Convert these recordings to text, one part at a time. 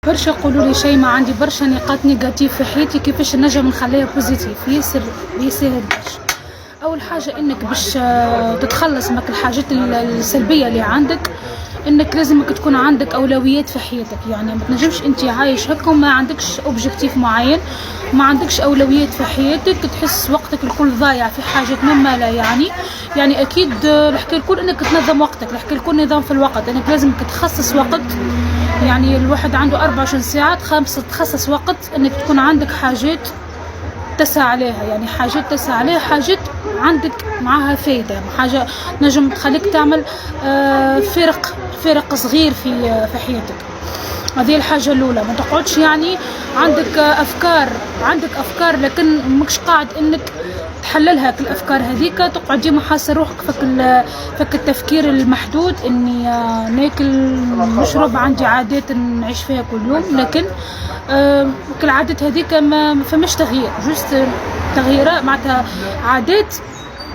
برشا يقولوا لي شيء، ما عندي برشا نقاط نيجاتيف في حياتي، كيفاش نجم نخليها بوزيتيف؟ ياسر يسهل برشا. اول حاجه انك باش تتخلص من الحاجات السلبيه اللي عندك، انك لازمك تكون عندك اولويات في حياتك. يعني ما تنجمش انت عايش هكا وما عندكش اوبجيكتيف معين، ما عندكش اولويات في حياتك، تحس وقتك الكل ضايع في حاجات مما لا يعني اكيد الحكايه الكل انك تنظم وقتك، الحكايه الكل نظام في الوقت، انك لازمك تخصص وقت. يعني الواحد عنده 24 ساعه، تخصص وقت انك تكون عندك حاجات تسعى عليها، يعني حاجات تسعى عليها، حاجات عندك معها فايدة، حاجة نجم تخليك تعمل فرق صغير في حياتك. هذه الحاجة الأولى. ما تقعدش يعني عندك أفكار لكن مش قاعد إنك تحللها. الأفكار هذيك تقعد ديما حاسة روحك فك التفكير المحدود، إني ناكل نشرب، عندي عادات نعيش فيها كل يوم، لكن العادات هذيك ما فماش تغيير، جوست تغييرات معناتها عادات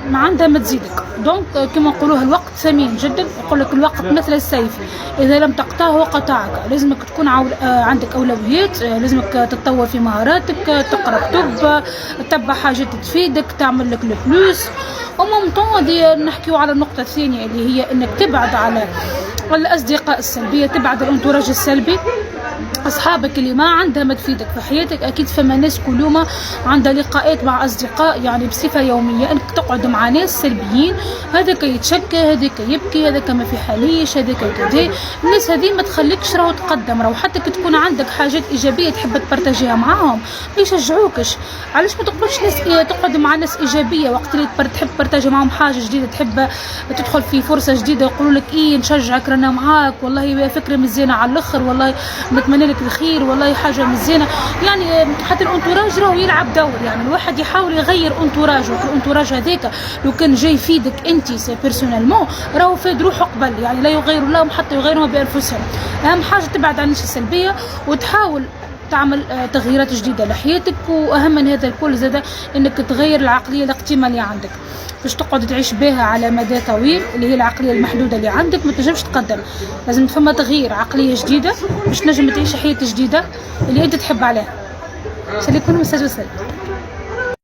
ما عندها ما تزيدك. دونك كما نقولوها الوقت ثمين جدا، يقول لك الوقت مثل السيف، اذا لم تقطعه قطعك. لازمك تكون عندك اولويات، لازمك تتطور في مهاراتك، تقرا كتب، تتبع حاجات تفيدك، تعمل لك الفلوس. وممكن هذه نحكيو على النقطه الثانيه اللي هي انك تبعد على الاصدقاء السلبيه، تبعد الانتوراج السلبي، اصحابك اللي ما عندها ما تفيدك في حياتك. اكيد فما ناس كل يوم عندها لقاءات مع اصدقاء يعني بصفه يوميه، انك تقعد مع ناس سلبيين، هذاك يتشكى، هذاك يبكي، هذاك ما في حاليش، هذاك كذا. الناس هذه ما تخليكش راهو تقدم، راهو حتى كي تكون عندك حاجات ايجابيه تحب تبارطاجيها معاهم ما يشجعوكش. علاش ما تقعدش تقعد مع ناس ايجابيه وقت اللي تحب تبارطاجي معاهم حاجه جديده، تحب تدخل في فرصه جديده، يقولوا لك نشجعك رانا معاك، والله فكره مزيانه على الاخر، والله نتمنى لك الخير، والله حاجه مزيانه. يعني حتى الانتوراج راهو يلعب دور، يعني الواحد يحاول يغير انتوراجه. الانتوراج هذاك لو كان جاي يفيدك انت سي بيرسونيلمون راهو فاد روحه قبل، يعني لا يغير لهم حتى يغيروا بانفسهم. اهم حاجه تبعد عن الناس السلبيه وتحاول تعمل تغييرات جديده لحياتك. واهم من هذا الكل زاده انك تغير العقليه الاقتيمه اللي عندك، باش تقعد تعيش بها على مدى طويل، اللي هي العقليه المحدوده اللي عندك ما تنجمش تقدم. لازم تفهم تغيير عقليه جديده باش تنجم تعيش حياه جديده اللي انت تحب عليها. شكرا لكم، مساج وسلام.